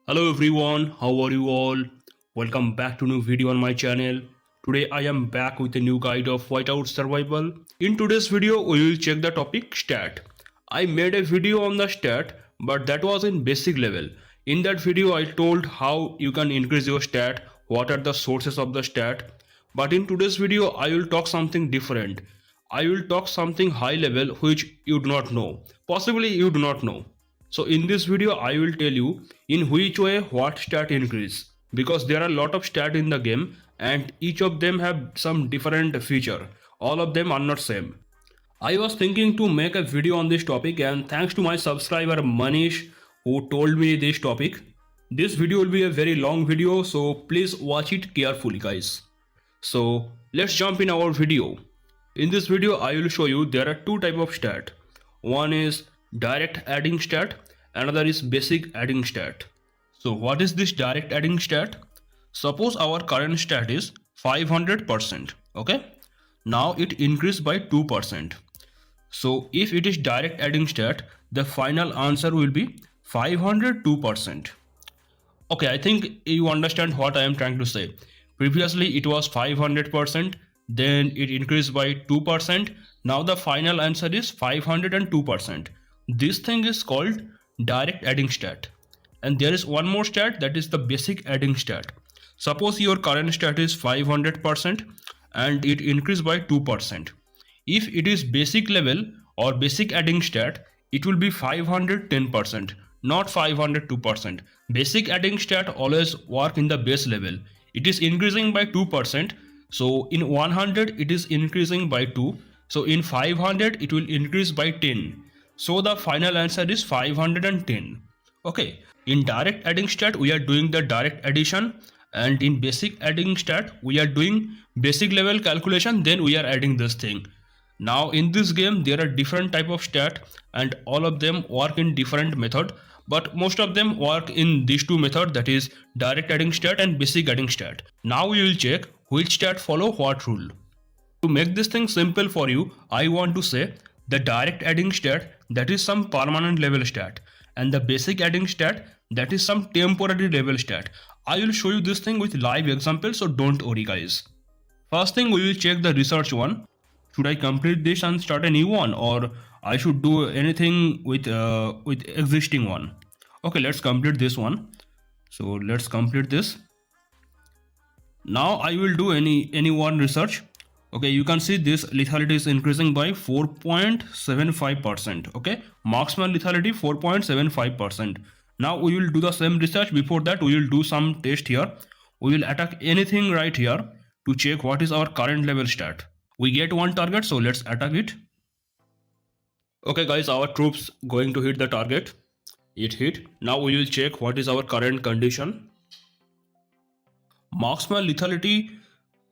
Hello everyone, how are you all? Welcome back to new video on my channel. Today I am back with a new guide of Whiteout Survival. In today's video we will check the topic stat. I made a video on the stat but that was in basic level. In that video I told how you can increase your stat, what are the sources of the stat. But in today's video I will talk something different. I will talk something high level which you do not know. Possibly you do not know. So in this video I will tell you in which way what stat increase, because there are a lot of stat in the game and each of them have some different feature. All of them are not same. I was thinking to make a video on this topic and thanks to my subscriber Manish who told me this topic. This video will be a very long video, so please watch it carefully guys. So let's jump in our video. In this video I will show you there are two type of stat. One is direct adding stat, another is basic adding stat. So what is this direct adding stat? Suppose our current stat is 500%, okay? Now it increased by 2%. So if it is direct adding stat, the final answer will be 502%. Okay, I think you understand what I am trying to say. Previously it was 500%, then it increased by 2%. Now the final answer is 502%. This thing is called direct adding stat. And there is one more stat, that is the basic adding stat. Suppose your current stat is 500% and it increased by 2%. If it is basic level or basic adding stat, it will be 510%, not 502%. Basic adding stat always work in the base level. It is increasing by 2%. So in 100 it is increasing by 2. So in 500 it will increase by 10. So the final answer is 510. Okay. In direct adding stat we are doing the direct addition, and in basic adding stat we are doing basic level calculation, then we are adding this thing. Now in this game there are different type of stat and all of them work in different method, but most of them work in these two method, that is direct adding stat and basic adding stat. Now we will check which stat follow what rule. To make this thing simple for you, I want to say the direct adding stat, that is some permanent level stat, and the basic adding stat, that is some temporary level stat. I will show you this thing with live example, so don't worry guys. First thing we will check the research one. Should I complete this and start a new one, or I should do anything with existing one? Okay, let's complete this one. So let's complete this. Now I will do any one research. Okay, you can see this lethality is increasing by 4.75%. okay, marksman lethality 4.75%. Now we will do the same research. Before that we will do some test here. We will attack anything right here to check what is our current level stat. We get one target, so let's attack it. Okay guys, our troops going to hit the target. It hit. Now we will check what is our current condition. Marksman lethality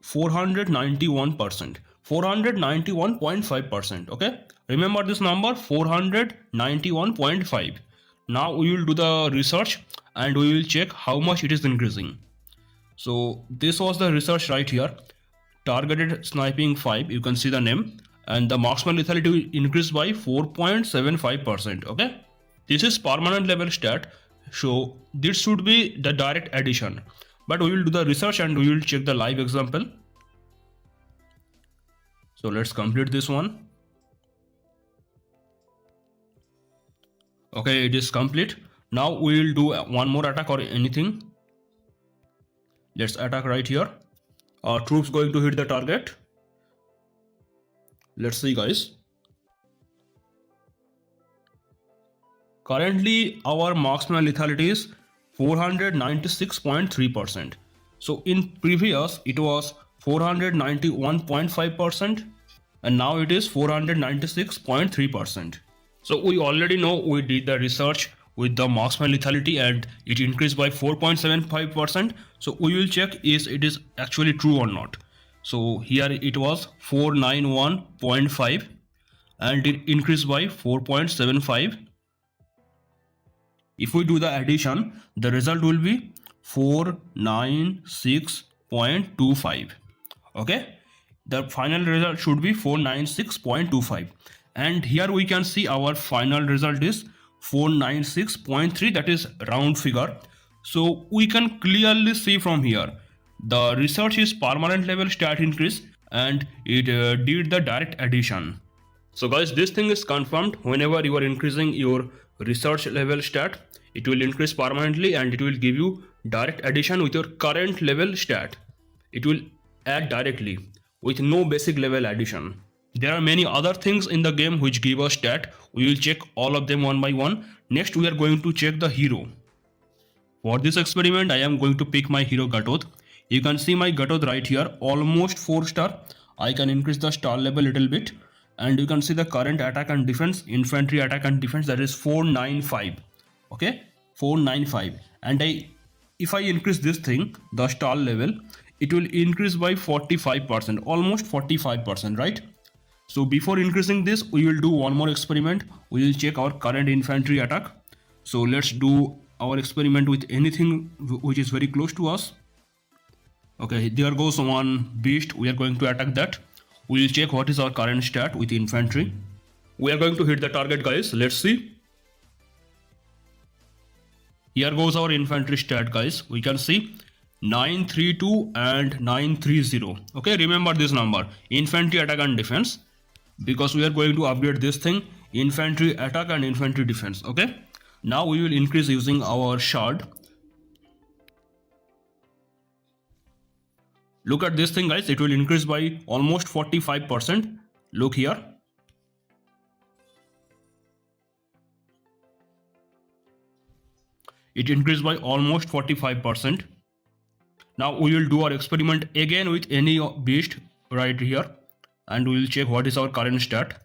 491%, 491.5%. okay, remember this number 491.5. Now we will do the research and we will check how much it is increasing. So this was the research right here. Targeted sniping 5, you can see the name, and the marksman lethality will increase by 4.75%. okay, this is permanent level stat, so this should be the direct addition. But we will do the research and we will check the live example. So let's complete this one. Okay, it is complete. Now we will do one more attack or anything. Let's attack right here. Our troops going to hit the target. Let's see guys. Currently our marksman lethality is 496.3%. So in previous it was 491.5% and now it is 496.3%. So we already know we did the research with the marksman lethality and it increased by 4.75%. So we will check is it is actually true or not. So here it was 491.5 and it increased by 4.75. If we do the addition, the result will be 496.25. okay, the final result should be 496.25, and here we can see our final result is 496.3, that is round figure. So we can clearly see from here the research is permanent level stat increase and it did the direct addition. So guys, this thing is confirmed. Whenever you are increasing your research level stat, it will increase permanently and it will give you direct addition with your current level stat. It will add directly with no basic level addition. There are many other things in the game which give us stat. We will check all of them one by one. Next we are going to check the hero. For this experiment, I am going to pick my hero Gatod. You can see my Gatod right here, almost 4 star. I can increase the star level little bit. And you can see the current attack and defense, infantry attack and defense, that is 495. Okay, 495. And if I increase this thing, the star level, it will increase by 45%, almost 45%, right? So before increasing this, we will do one more experiment. We will check our current infantry attack. So let's do our experiment with anything which is very close to us. Okay, there goes one beast. We are going to attack that. We will check what is our current stat with infantry. We are going to hit the target, guys. Let's see. Here goes our infantry stat, guys. We can see 932 and 930. Okay, remember this number. Infantry attack and defense. Because we are going to upgrade this thing, infantry attack and infantry defense. Okay, now we will increase using our shard. Look at this thing, guys, it will increase by almost 45%. Look here. It increased by almost 45%. Now we will do our experiment again with any beast right here and we will check what is our current stat.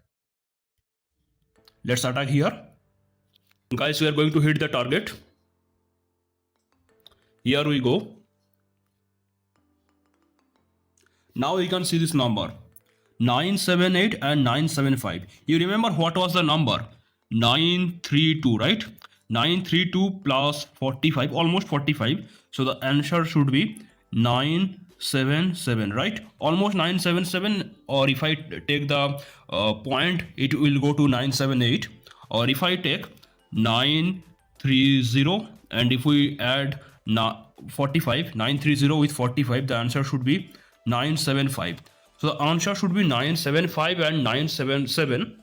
Let's attack here. Guys, we are going to hit the target. Here we go. Now you can see this number 978 and 975. You remember what was the number? 932, right? 932 plus 45, almost 45. So the answer should be 977, right? Almost 977, or if I take the point, it will go to 978. Or if I take 930 and if we add 45, 930 with 45, the answer should be 975. So the answer should be 975 and 977,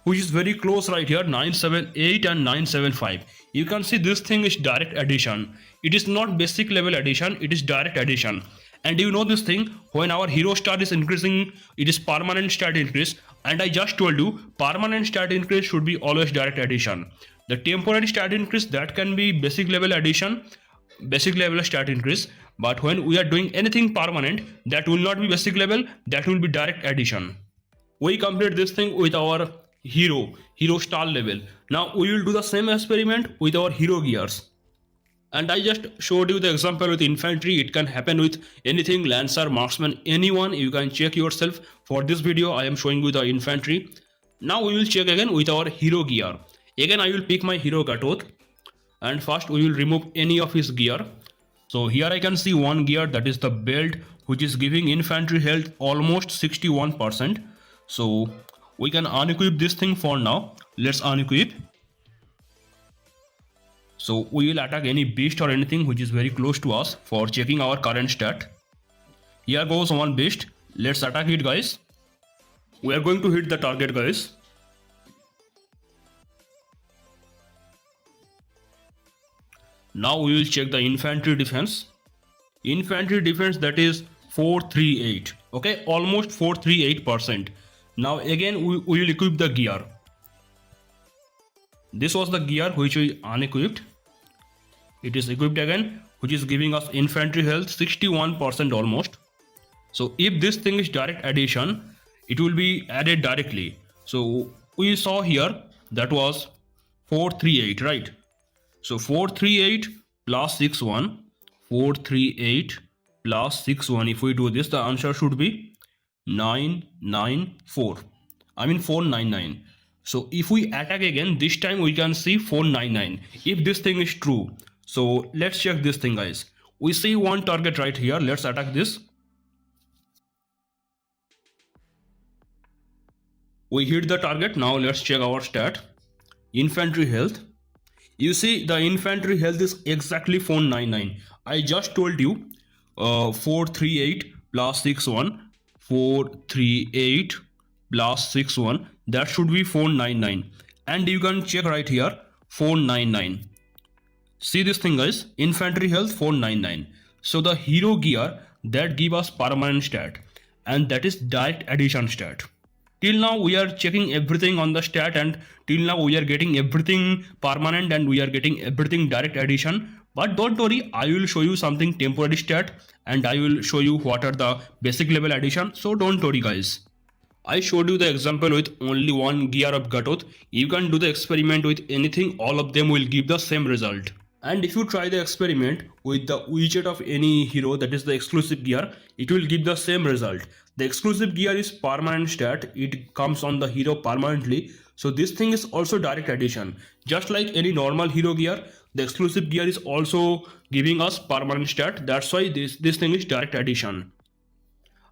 which is very close right here, 978 and 975. You can see this thing is direct addition. It is not basic level addition, it is direct addition. And you know this thing, when our hero stat is increasing, it is permanent stat increase. And I just told you, permanent stat increase should be always direct addition. The temporary stat increase, that can be basic level addition, basic level stat increase. But when we are doing anything permanent, that will not be basic level, that will be direct addition. We complete this thing with our hero star level. Now we will do the same experiment with our hero gears. And I just showed you the example with infantry. It can happen with anything, lancer, marksman, anyone. You can check yourself. For this video, I am showing you the infantry. Now we will check again with our hero gear. Again, I will pick my hero Gatoth. And first we will remove any of his gear. So here I can see one gear, that is the belt, which is giving infantry health almost 61%. So we can unequip this thing for now. Let's unequip. So we will attack any beast or anything which is very close to us for checking our current stat. Here goes one beast. Let's attack it, guys. We are going to hit the target, guys. Now we will check the infantry defense. Infantry defense, that is 438. Okay, almost 438%. Now again we will equip the gear. This was the gear which we unequipped. It is equipped again, which is giving us infantry health 61% almost. So if this thing is direct addition, it will be added directly. So we saw here that was 438, right? So 438 plus 61, 438 plus 61. If we do this, the answer should be 994. I mean 499. So if we attack again, this time we can see 499. If this thing is true. So let's check this thing, guys. We see one target right here. Let's attack this. We hit the target. Now let's check our stat. Infantry health. You see, the infantry health is exactly 499. I just told you 438 plus 61, 438 plus 61, that should be 499. And you can check right here 499. See this thing, guys, infantry health 499. So the hero gear that give us permanent stat, and that is direct addition stat. Till now we are checking everything on the stat, and till now we are getting everything permanent and we are getting everything direct addition. But don't worry, I will show you something temporary stat, and I will show you what are the basic level addition, so don't worry guys. I showed you the example with only one gear of Gatoth. You can do the experiment with anything, all of them will give the same result. And if you try the experiment with the widget of any hero, that is the exclusive gear, it will give the same result. The exclusive gear is permanent stat, it comes on the hero permanently. So this thing is also direct addition. Just like any normal hero gear, the exclusive gear is also giving us permanent stat. That's why this thing is direct addition.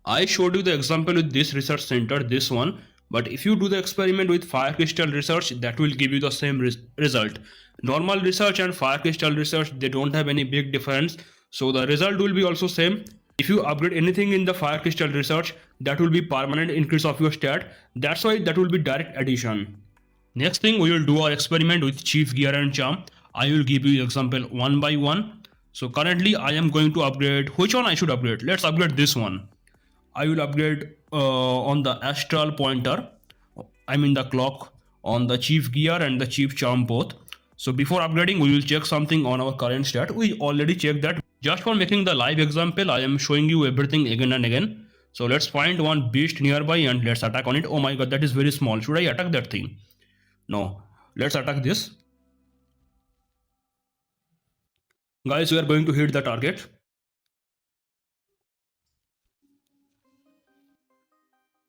I showed you the example with this research center, this one, but if you do the experiment with fire crystal research, that will give you the same result. Normal research and fire crystal research, they don't have any big difference, so the result will be also same. If you upgrade anything in the fire crystal research, that will be permanent increase of your stat. That's why that will be direct addition. Next thing, we will do our experiment with chief gear and charm. I will give you example one by one. So currently I am going to upgrade, which one I should upgrade? Let's upgrade this one. I will upgrade on the astral pointer, I mean the clock, on the chief gear and the chief charm both. So before upgrading, we will check something on our current stat. We already checked that. Just for making the live example, I am showing you everything again and again. So let's find one beast nearby and let's attack on it. Oh my god, that is very small. Should I attack that thing? No. Let's attack this. Guys, we are going to hit the target.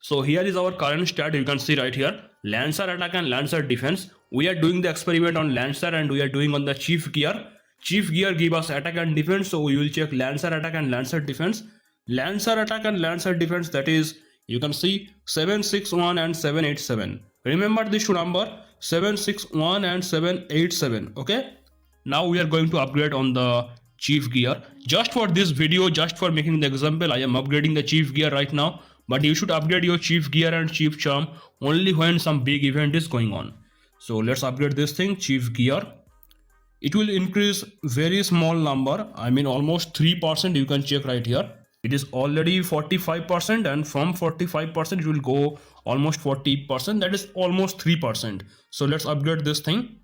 So here is our current stat, you can see right here, Lancer attack and Lancer defense. We are doing the experiment on Lancer and we are doing on the chief gear. Chief gear give us attack and defense, so we will check Lancer attack and Lancer defense. Lancer attack and Lancer defense, that is, you can see 761 and 787. Remember this two number, 761 and 787, okay? Now we are going to upgrade on the chief gear. Just for this video, just for making the example, I am upgrading the chief gear right now. But you should upgrade your chief gear and chief charm only when some big event is going on. So let's upgrade this thing, chief gear. It will increase very small number, I mean almost 3%, you can check right here. It is already 45% and from 45% it will go almost 40%, that is almost 3%. So let's upgrade this thing.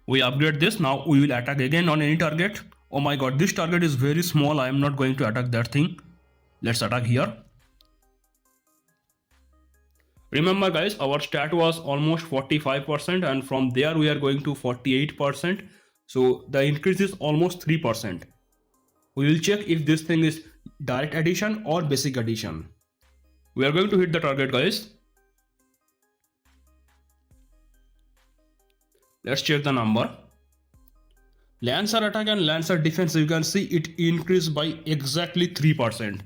We upgrade this, now we will attack again on any target. Oh my god, this target is very small, I am not going to attack that thing. Let's attack here. Remember guys, our stat was almost 45% and from there we are going to 48%. So the increase is almost 3%. We will check if this thing is direct addition or basic addition. We are going to hit the target guys. Let's check the number. Lancer attack and Lancer defense, you can see it increased by exactly 3%.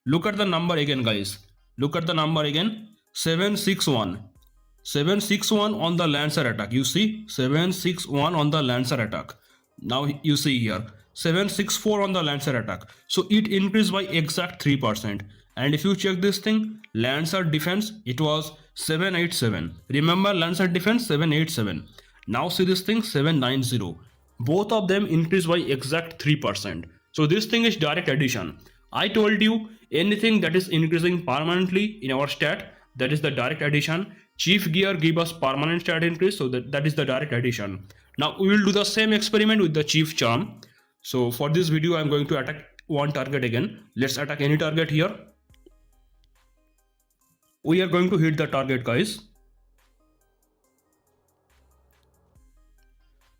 Look at the number again guys. Look at the number again. 761. 761 on the Lancer attack. You see 761 on the Lancer attack. Now you see here 764 on the Lancer attack. So it increased by exact 3%. And if you check this thing, Lancer defense, it was 787. Remember Lancer defense 787. Now see this thing 790. Both of them increase by exact 3%. So this thing is direct addition. I told you anything that is increasing permanently in our stat, that is the direct addition. Chief gear give us permanent stat increase, so that is the direct addition. Now we will do the same experiment with the chief charm. So for this video I am going to attack one target again. Let's attack any target here. We are going to hit the target guys.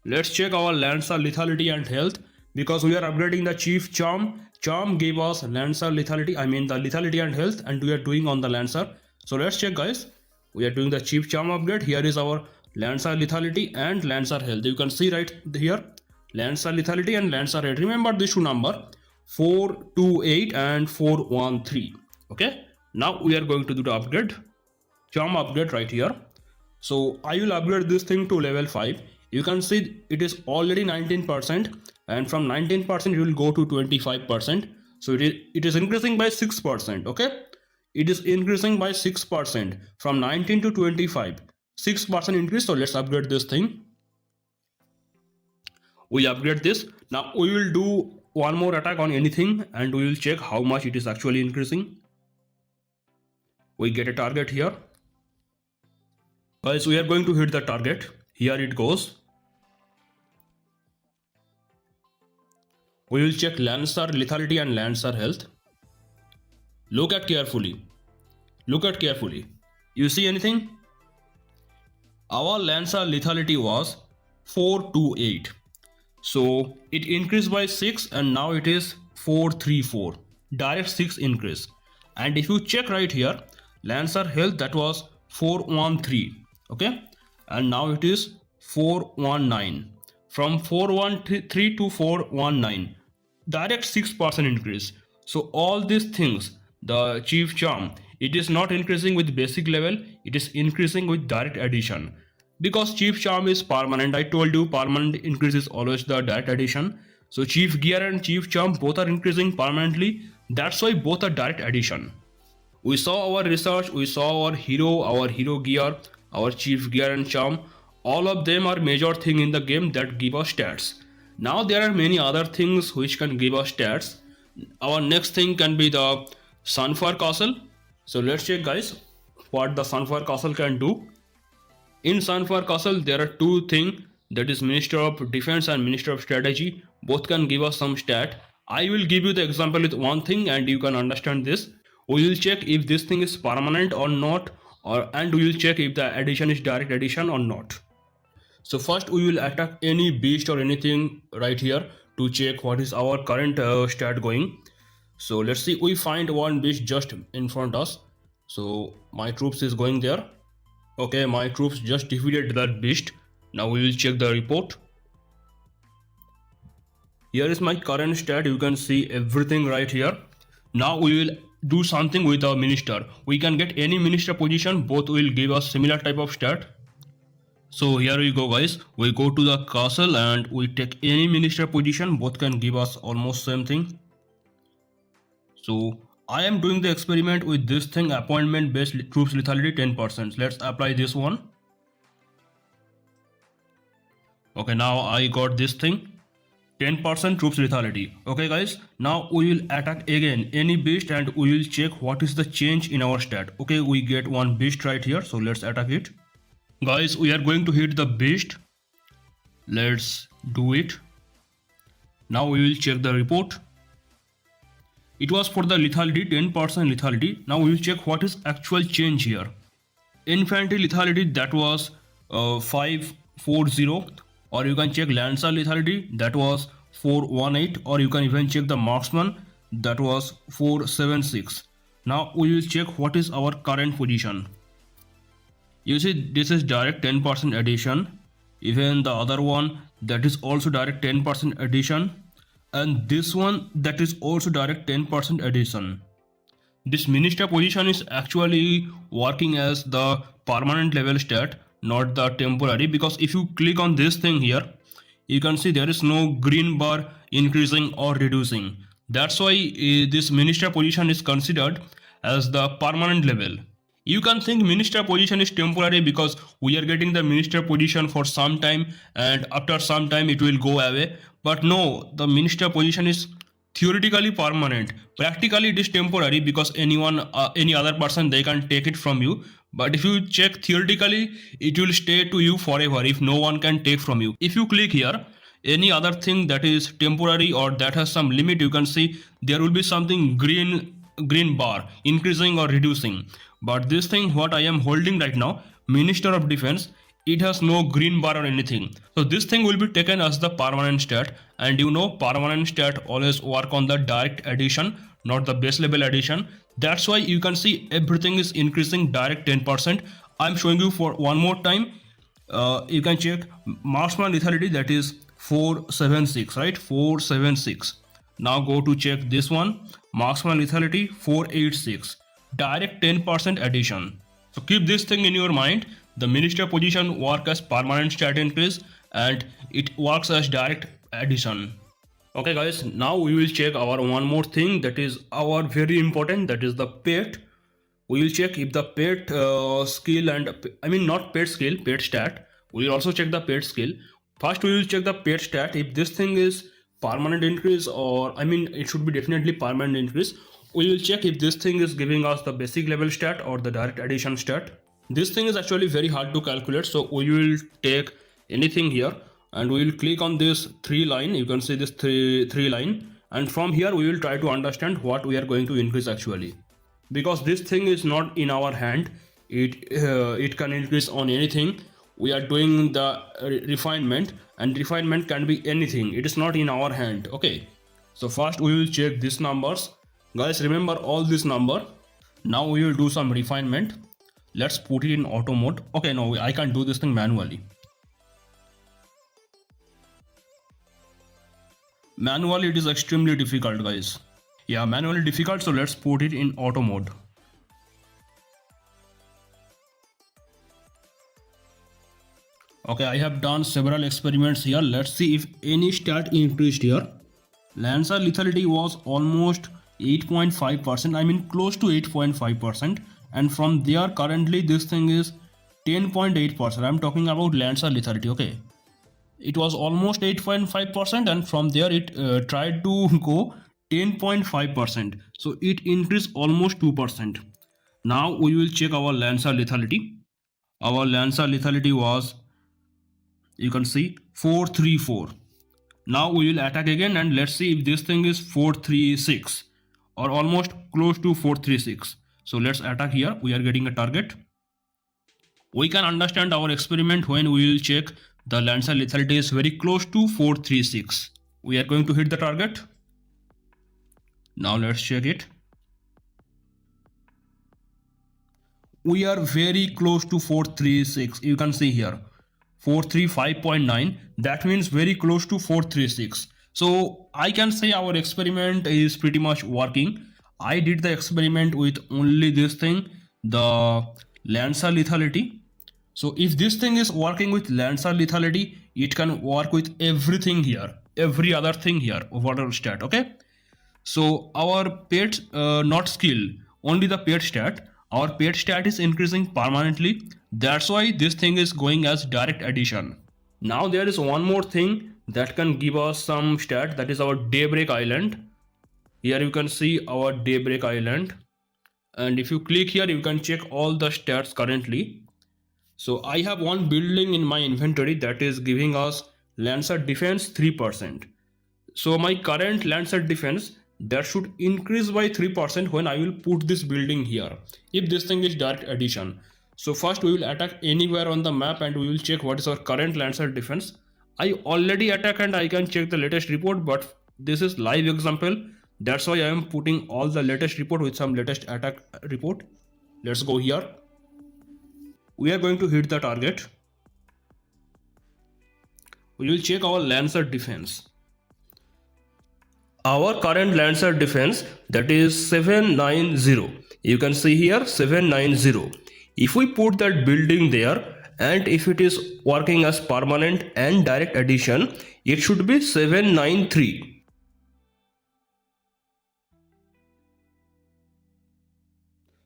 Let's check our Lancer lethality and health, because we are upgrading the chief charm. Charm gave us Lancer lethality, I mean the lethality and health, and we are doing on the Lancer. So let's check guys. We are doing the chief charm upgrade. Here is our Lancer lethality and Lancer health. You can see right here, Lancer lethality and Lancer health. Remember this two number, 428 and 413. Okay. Now we are going to do the upgrade, charm upgrade right here. So I will upgrade this thing to level 5. You can see it is already 19%, and from 19% it will go to 25%. So it is increasing by 6%. Okay, it is increasing by 6% from 19 to 25, 6% increase. So let's upgrade this thing. We upgrade this. Now we will do one more attack on anything and we will check how much it is actually increasing. We get a target here. Guys, we are going to hit the target. Here it goes. We will check Lancer lethality and Lancer health. Look at carefully. Look at carefully. You see anything? Our Lancer lethality was 428. So it increased by 6 and now it is 434. Direct 6 increase. And if you check right here, Lancer health that was 413. Okay, and now it is 419. From 413 to 419, direct 6% increase. So all these things, the chief charm, it is not increasing with basic level, it is increasing with direct addition. Because chief charm is permanent, I told you permanent increase is always the direct addition. So chief gear and chief charm both are increasing permanently. That's why both are direct addition. We saw our research, we saw our hero gear, our chief gear and charm. All of them are major thing in the game that give us stats. Now there are many other things which can give us stats. Our next thing can be the Sunfire Castle. So let's check guys what the Sunfire Castle can do. In Sunfire Castle there are two things, that is Minister of Defense and Minister of Strategy. Both can give us some stat. I will give you the example with one thing and you can understand this. We will check if this thing is permanent or not, and we will check if the addition is direct addition or not. So first we will attack any beast or anything right here to check what is our current stat going. So let's see, we find one beast just in front of us. So my troops is going there. Okay, my troops just defeated that beast. Now we will check the report. Here is my current stat. You can see everything right here. Now we will do something with our minister. We can get any minister position, both will give us similar type of stat. So here we go guys, we go to the castle and we take any minister position, both can give us almost same thing. So I am doing the experiment with this thing, appointment based troops lethality 10%. Let's apply this one. Okay, now I got this thing, 10% troops lethality. Okay guys, now we will attack again any beast and we will check what is the change in our stat. Okay, we get one beast right here, so let's attack it. Guys, we are going to hit the beast. Let's do it. Now we will check the report. It was for the lethality, 10% lethality. Now we will check what is actual change here. Infantry lethality that was 540, or you can check Lancer lethality that was 418, or you can even check the marksman that was 476. Now we will check what is our current position. You see this is direct 10% addition, even the other one that is also direct 10% addition, and this one that is also direct 10% addition. This minister position is actually working as the permanent level stat, not the temporary, because if you click on this thing here, you can see there is no green bar increasing or reducing. That's why this minister position is considered as the permanent level. You can think minister position is temporary because we are getting the minister position for some time and after some time it will go away. But no, the minister position is theoretically permanent. Practically it is temporary because anyone, any other person, they can take it from you. But if you check theoretically, it will stay to you forever if no one can take from you. If you click here, any other thing that is temporary or that has some limit, you can see there will be something green bar increasing or reducing. But this thing what I am holding right now, Minister of Defense, it has no green bar or anything. So this thing will be taken as the permanent stat, and you know permanent stat always work on the direct addition, not the base level addition. That's why you can see everything is increasing direct 10%. I'm showing you for one more time. You can check marksman lethality, that is 476, right? 476. Now go to check this one, marksman lethality 486, direct 10% addition. So keep this thing in your mind, The minister position work as permanent stat increase and it works as direct addition. Okay guys, now we will check our one more thing, that is our very important, that is the pet. We will check if the pet skill and I mean not pet skill, pet stat. We will also check the pet skill. First we will check the pet stat, if this thing is permanent increase, or I mean it should be definitely permanent increase. We will check if this thing is giving us the basic level stat or the direct addition stat. This thing is actually very hard to calculate, so we will take anything here and we will click on this three line. You can see this three line, and from here we will try to understand what we are going to increase actually, because this thing is not in our hand. It can increase on anything. We are doing the refinement, and refinement can be anything. It is not in our hand. Okay, so first we will check these numbers. Guys, remember all this number. Now we will do some refinement. Let's put it in auto mode. Okay, no, I can't do this thing manually. Manually it is extremely difficult, guys. Yeah, manually difficult, so let's put it in auto mode. Okay, I have done several experiments here. Let's see if any stat increased here. Lancer lethality was almost 8.5%, I mean close to 8.5%, and from there currently this thing is 10.8%. I'm talking about Lancer lethality. Okay, it was almost 8.5%, and from there it tried to go 10.5%, so it increased almost 2%. Now we will check our Lancer lethality. Our Lancer lethality was, you can see, 434. Now we will attack again, and let's see if this thing is 436 or almost close to 436. So let's attack here. We are getting a target. We can understand our experiment when we will check the Lancer lethality is very close to 436. We are going to hit the target. Now let's check it. We are very close to 436. You can see here 435.9. That means very close to 436. So I can say our experiment is pretty much working. I did the experiment with only this thing, the Lancer lethality. So if this thing is working with Lancer lethality, it can work with everything here, every other thing here, overall stat. Okay, so our pet not skill, only the pet stat. Our pet stat is increasing permanently. That's why this thing is going as direct addition. Now there is one more thing that can give us some stat, that is our Daybreak Island. Here you can see our Daybreak Island, and if you click here you can check all the stats currently. So I have one building in my inventory that is giving us Lancer defense 3%. So my current Lancer defense, that should increase by 3% when I will put this building here, if this thing is direct addition. So first we will attack anywhere on the map and we will check what is our current Lancer defense. I already attack and I can check the latest report, but this is live example. That's why I am putting all the latest report with some latest attack report. Let's go here. We are going to hit the target. We will check our Lancer defense. Our current Lancer defense, that is 790. You can see here 790. If we put that building there, and if it is working as permanent and direct addition, it should be 793.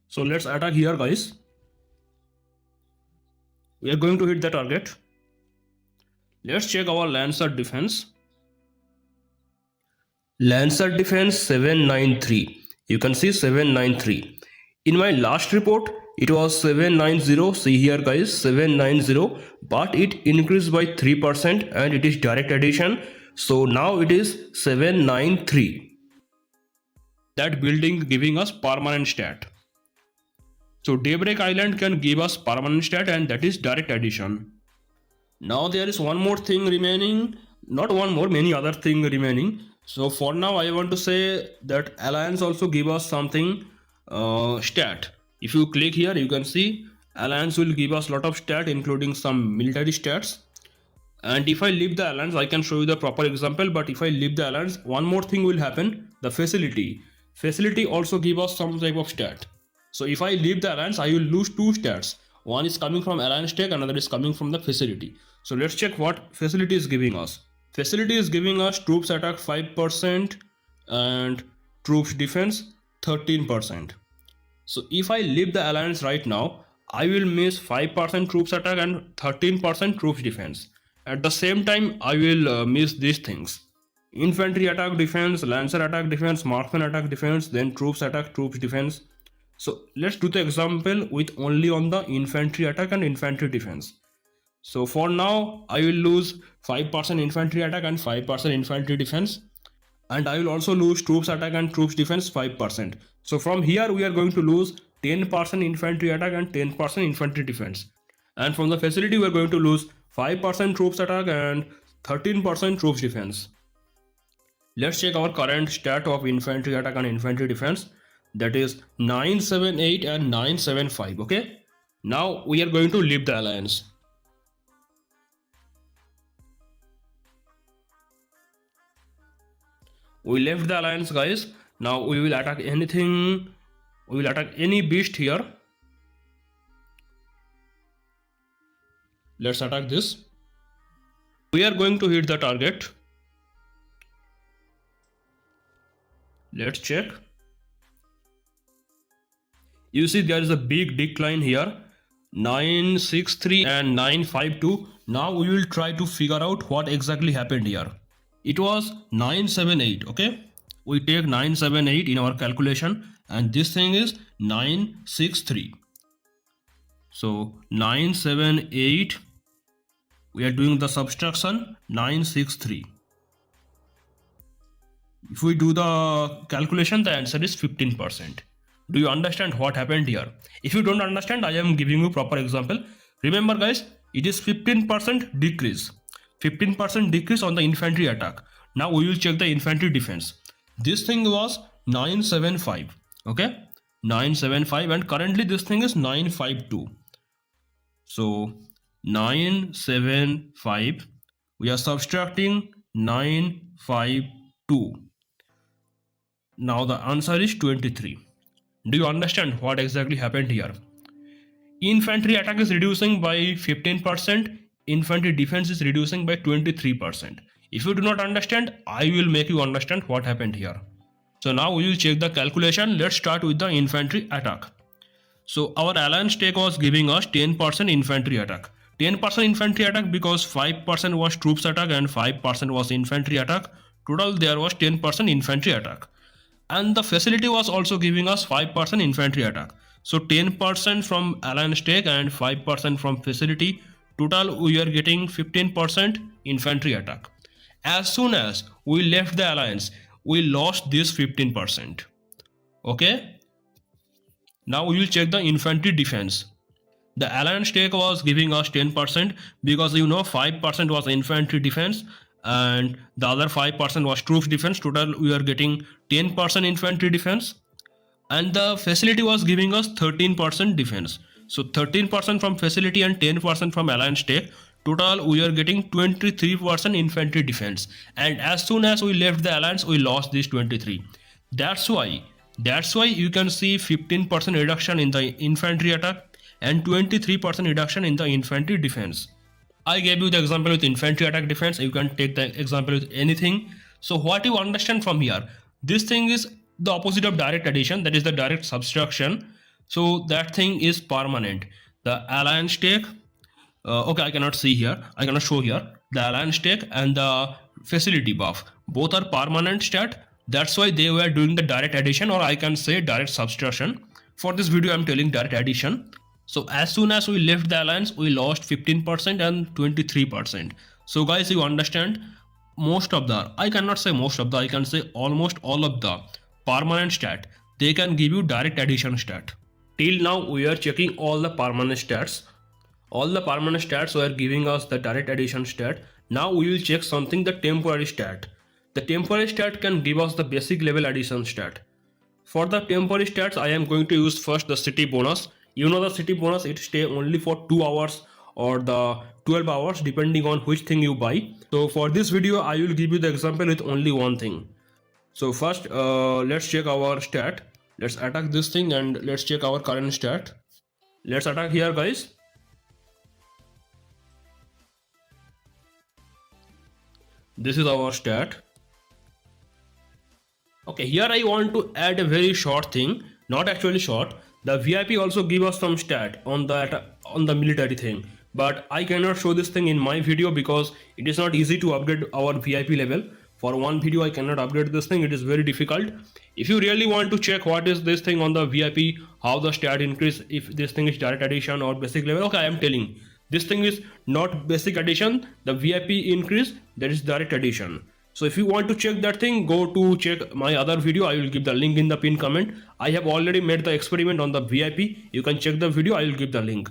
So let's attack here, guys. We are going to hit the target. Let's check our Lancer defense. Lancer defense 793. You can see 793. In my last report, it was 790. See here, guys, 790. But it increased by 3% and it is direct addition. So now it is 793. That building giving us permanent stat. So Daybreak Island can give us permanent stat, and that is direct addition. Now there is one more thing remaining. Not one more, many other thing remaining. So for now I want to say that Alliance also give us something stat. If you click here you can see Alliance will give us lot of stat, including some military stats. And if I leave the Alliance, I can show you the proper example, but if I leave the Alliance, one more thing will happen. The facility also give us some type of stat. So if I leave the Alliance, I will lose two stats. One is coming from alliance tech, another is coming from the facility. So let's check what facility is giving us. Facility is giving us troops attack 5% and troops defense 13%. So if I leave the alliance right now, I will miss 5% troops attack and 13% troops defense. At the same time, I will miss these things: infantry attack defense, lancer attack defense, marksman attack defense, then troops attack, troops defense. So let's do the example with only on the infantry attack and infantry defense. So for now, I will lose 5% infantry attack and 5% infantry defense. And I will also lose troops attack and troops defense 5%. So from here, we are going to lose 10% infantry attack and 10% infantry defense. And from the facility, we are going to lose 5% troops attack and 13% troops defense. Let's check our current stat of infantry attack and infantry defense. That is 978 and 975. Okay. Now we are going to leave the alliance. We left the alliance, guys. Now we will attack anything. We will attack any beast here. Let's attack this. We are going to hit the target. Let's check. You see there is a big decline here, 963 and 952. Now we will try to figure out what exactly happened here. It was 978. Okay, we take 978 in our calculation and this thing is 963. So 978, we are doing the subtraction, 963. If we do the calculation, the answer is 15%. Do you understand what happened here? If you don't understand, I am giving you proper example. Remember guys, it is 15% decrease. 15% decrease on the infantry attack. Now we will check the infantry defense. This thing was 975. Okay, 975 and currently this thing is 952. So 975, we are subtracting 952. Now the answer is 23. Do you understand what exactly happened here? Infantry attack is reducing by 15%, infantry defense is reducing by 23%. If you do not understand, I will make you understand what happened here. So now we will check the calculation. Let's start with the infantry attack. So our alliance tech was giving us 10% infantry attack. 10% infantry attack because 5% was troops attack and 5% was infantry attack. Total there was 10% infantry attack. And the facility was also giving us 5% infantry attack. So 10% from alliance tech and 5% from facility. Total we are getting 15% infantry attack. As soon as we left the alliance, we lost this 15%. Okay. Now we will check the infantry defense. The alliance tech was giving us 10% because 5% was infantry defense and the other 5% was troops defense. Total we are getting 10% infantry defense, and the facility was giving us 13% defense. So 13% from facility and 10% from alliance tech. Total we are getting 23% infantry defense, and as soon as we left the alliance, we lost this 23. That's why you can see 15% reduction in the infantry attack and 23% reduction in the infantry defense. I gave you the example with infantry attack defense. You can take the example with anything. So what you understand from here, this thing is the opposite of direct addition, that is the direct subtraction. So that thing is permanent. The alliance tech, okay, I cannot see here, I cannot show here. The alliance tech and the facility buff, both are permanent stat. That's why they were doing the direct addition, or I can say direct subtraction. For this video, I'm telling direct addition. So as soon as we left the alliance, we lost 15% and 23%. So guys, you understand, most of the, I cannot say most of the, I can say almost all of the permanent stat, they can give you direct addition stat. Till now we are checking all the permanent stats. All the permanent stats were giving us the direct addition stat. Now we will check something, the temporary stat. The temporary stat can give us the basic level addition stat. For the temporary stats, I am going to use first the city bonus. The city bonus, it stay only for 2 hours or the 12 hours depending on which thing you buy. So for this video, I will give you the example with only one thing. So first, let's check our stat. Let's attack this thing and let's check our current stat. Let's attack here, guys. This is our stat. Okay, here I want to add a very short thing, not actually short. The VIP also give us some stat on the military thing, but I cannot show this thing in my video because it is not easy to upgrade our VIP level. For one video, I cannot upgrade this thing. It is very difficult. If you really want to check what is this thing on the VIP, how the stat increase, if this thing is direct addition or basic level, okay, I am telling. This thing is not basic addition. The VIP increase, that is direct addition. So if you want to check that thing, go to check my other video. I will give the link in the pinned comment. I have already made the experiment on the VIP. You can check the video. I will give the link.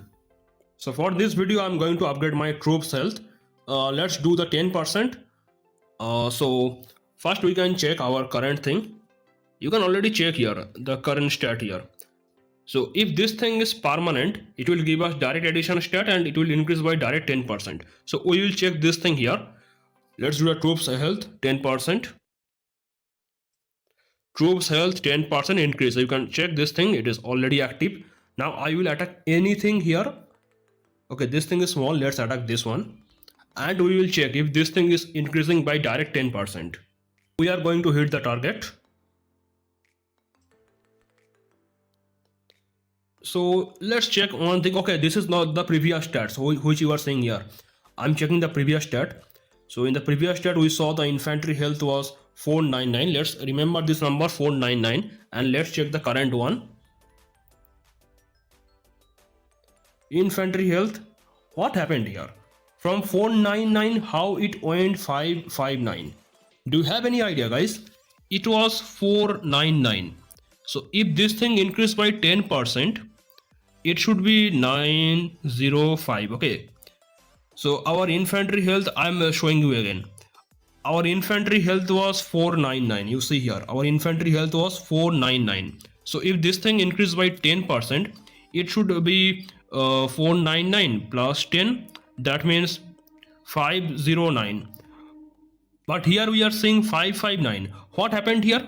So for this video, I'm going to upgrade my troops health. Let's do the 10%. So first we can check our current thing. You can already check here the current stat here. So if this thing is permanent, it will give us direct addition stat and it will increase by direct 10%. So we will check this thing here. Let's do the troops health 10%. Troops health 10% increase. So you can check this thing, it is already active. Now I will attack anything here. Okay, this thing is small. Let's attack this one. And we will check if this thing is increasing by direct 10%. We are going to hit the target. So let's check one thing. Okay, this is not the previous stats which you are seeing here. I'm checking the previous stat. So in the previous stat we saw the infantry health was 499. Let's remember this number 499 and let's check the current one. Infantry health, what happened here? From 499 how it went 559? Do you have any idea, guys? It was 499. So if this thing increased by 10%, it should be 905. Okay, so our infantry health, I'm showing you again. Our infantry health was 499. You see here, our infantry health was 499. So if this thing increased by 10%, it should be 499 plus 10. That means 509. But here we are seeing 559. What happened here?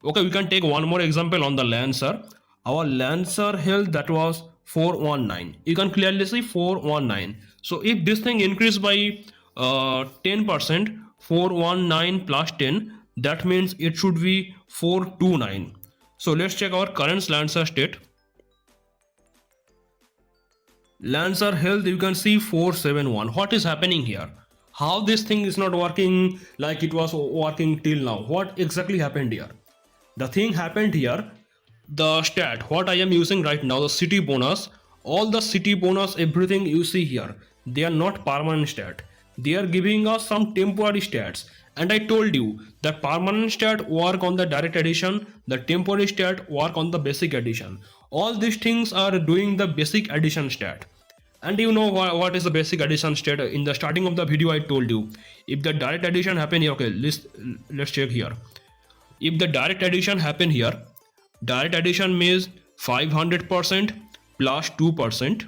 Okay, we can take one more example on the Lancer. Our Lancer health, that was 419. You can clearly see 419. So if this thing increased by 10%, 419 plus 10, that means it should be 429. So let's check our current Lancer state. Lancer health, you can see 471. What is happening here? How this thing is not working like it was working till now? What exactly happened here? The thing happened here, the stat, what I am using right now, the city bonus, all the city bonus, everything you see here, they are not permanent stat. They are giving us some temporary stats. And I told you that permanent stat work on the direct addition, the temporary stat work on the basic addition. All these things are doing the basic addition stat. And you know what is the basic addition stat? In the starting of the video I told you, if the direct addition happen here, okay, let's check here. If the direct addition happen here, direct addition means 500% plus 2%.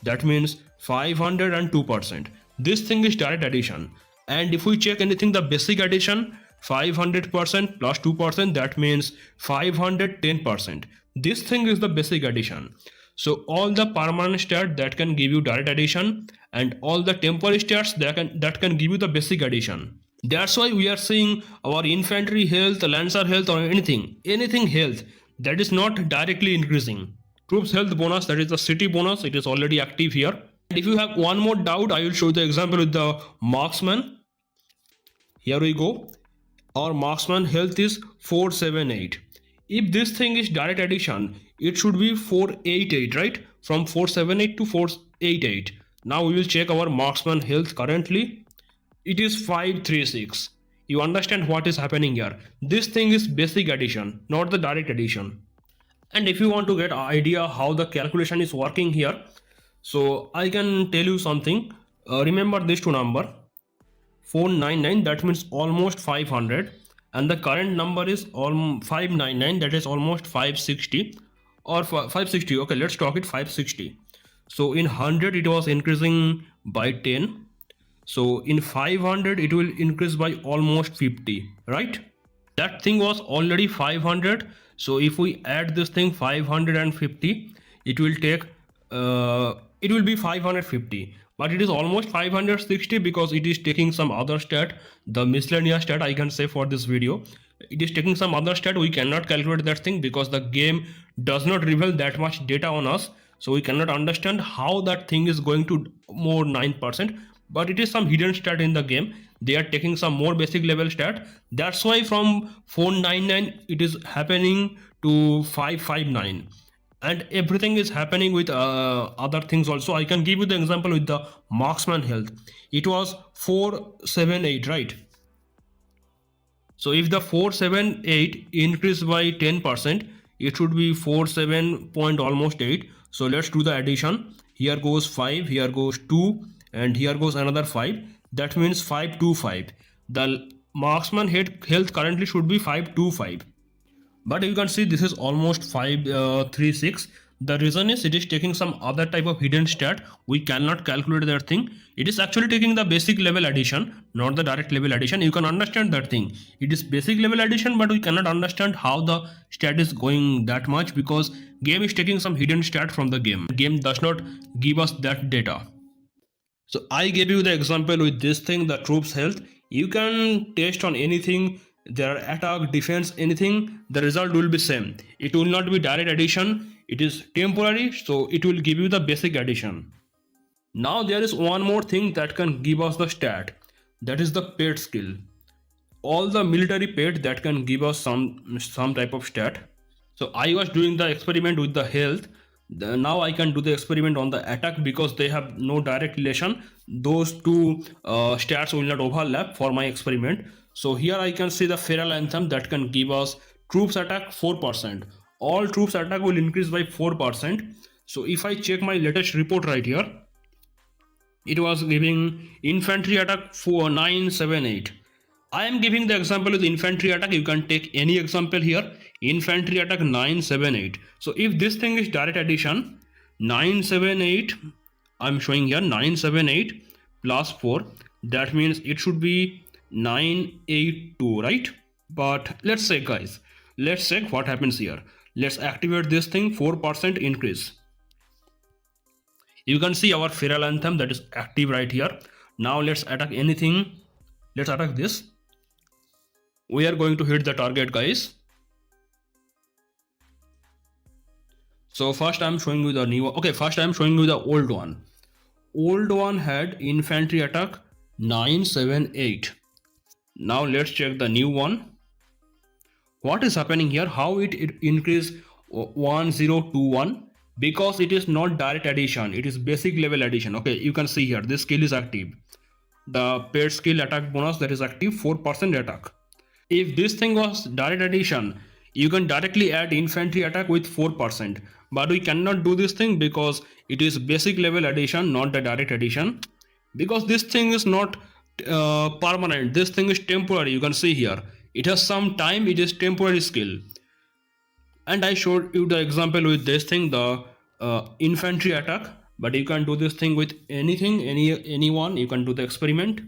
That means 502%. This thing is direct addition. And if we check anything, the basic addition, 500% plus 2%, that means 510%. This thing is the basic addition. So all the permanent stat that can give you direct addition and all the temporary stats that can give you the basic addition. That's why we are seeing our infantry health, Lancer health, or anything health that is not directly increasing. Troops health bonus, that is the city bonus, it is already active here. And if you have one more doubt, I will show the example with the marksman. Here we go. Our marksman health is 478. If this thing is direct addition, it should be 488, right? From 478 to 488. Now we will check our marksman health currently. It is 536. You understand what is happening here? This thing is basic addition, not the direct addition. And if you want to get an idea how the calculation is working here, so I can tell you something. Remember these two number, 499, that means almost 500, and the current number is 599, that is almost 560 or 560. Okay, let's talk it 560. So in 100 it was increasing by 10. So in 500 it will increase by almost 50, right? That thing was already 500. So if we add this thing 550, it will take it will be 550. but it is almost 560 because it is taking some other stat, the miscellaneous stat I can say for this video. It is taking some other stat, we cannot calculate that thing because the game does not reveal that much data on us, so we cannot understand how that thing is going to more 9%, but it is some hidden stat in the game. They are taking some more basic level stat, that's why from 499 it is happening to 559, and everything is happening with other things also. I can give you the example with the marksman health. It was 478, right? So if the 478 increased by 10%, it should be 47 point almost 8. So let's do the addition. Here goes 5, here goes 2, and here goes another 5. That means 525. The marksman health currently should be 525. But you can see this is almost 536. The reason is it is taking some other type of hidden stat. We cannot calculate that thing. It is actually taking the basic level addition, not the direct level addition. You can understand that thing. It is basic level addition, but we cannot understand how the stat is going that much because game is taking some hidden stat from the game. Game does not give us that data. So I gave you the example with this thing, the troops health. You can test on anything, their attack, defense, anything, the result will be same. It will not be direct addition, it is temporary, so it will give you the basic addition. Now there is one more thing that can give us the stat, that is the pet skill. All the military pet that can give us some type of stat. So I was doing the experiment with the health. Now I can do the experiment on the attack because they have no direct relation. Those two stats will not overlap for my experiment. So here I can see the feral anthem that can give us troops attack 4%. All troops attack will increase by 4%. So if I check my latest report right here, it was giving infantry attack 4978. I am giving the example with infantry attack. You can take any example here. Infantry attack 978. So if this thing is direct addition, 978, I'm showing here 978 plus 4. That means it should be 982, right? But let's check, guys. Let's check what happens here. Let's activate this thing, 4% increase. You can see our feral anthem that is active right here. Now let's attack anything. Let's attack this. We are going to hit the target, guys. So first I'm showing you the new one. Okay, first I'm showing you the old one. Old one had infantry attack 978. Now let's check the new one. What is happening here? How it increased 1021? Because it is not direct addition, it is basic level addition. Okay, you can see here this skill is active. The paired skill attack bonus that is active, 4% attack. If this thing was direct addition, you can directly add infantry attack with 4%. But we cannot do this thing because it is basic level addition, not the direct addition. Because this thing is not permanent, this thing is temporary. You can see here, it has some time, it is temporary skill. And I showed you the example with this thing, the infantry attack. But you can do this thing with anything, anyone. You can do the experiment.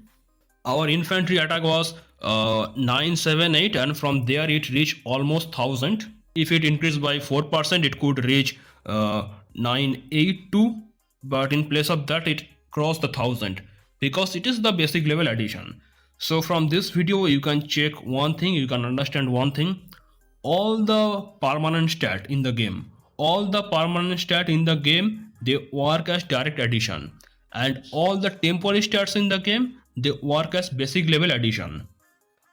Our infantry attack was 978, and from there it reached almost 1000. If it increased by 4%, it could reach 982. But in place of that, it crossed the 1000 because it is the basic level addition. So from this video, you can check one thing, you can understand one thing. All the permanent stat in the game, they work as direct addition, and all the temporary stats in the game, they work as basic level addition.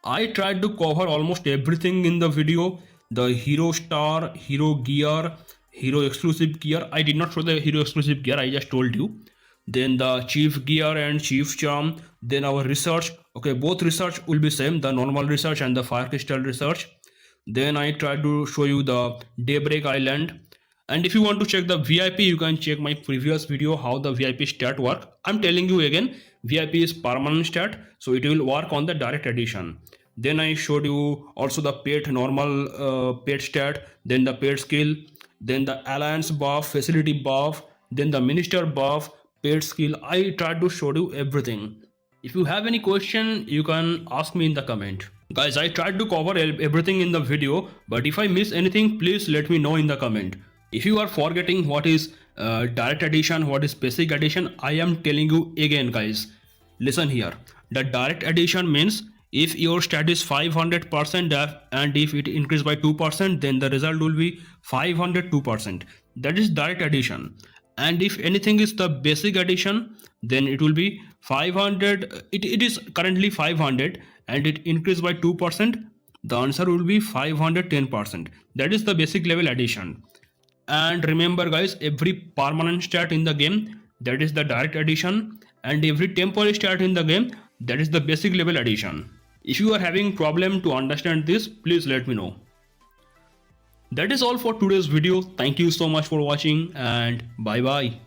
I tried to cover almost everything in the video. The hero star, hero gear, hero exclusive gear. I did not show the hero exclusive gear, I just told you. Then the chief gear and chief charm. Then our research. Okay, both research will be same, the normal research and the fire crystal research. Then I tried to show you the Daybreak Island. And if you want to check the VIP, you can check my previous video how the VIP stat work. I'm telling you again, VIP is permanent stat, so it will work on the direct addition. Then I showed you also the pet normal pet stat, then the pet skill, then the alliance buff, facility buff, then the minister buff, pet skill. I tried to show you everything. If you have any question, you can ask me in the comment. Guys, I tried to cover everything in the video, but if I miss anything, please let me know in the comment. If you are forgetting what is Direct addition, what is basic addition? I am telling you again, guys. Listen here. The direct addition means if your stat is 500% and if it increase by 2%, then the result will be 502%. That is direct addition. And if anything is the basic addition, then it will be 500. It is currently 500 and it increased by 2%. The answer will be 510%. That is the basic level addition. And remember guys, every permanent stat in the game, that is the direct addition, and every temporary stat in the game, that is the basic level addition. If you are having problem to understand this, please let me know. That is all for today's video. Thank you so much for watching and bye bye.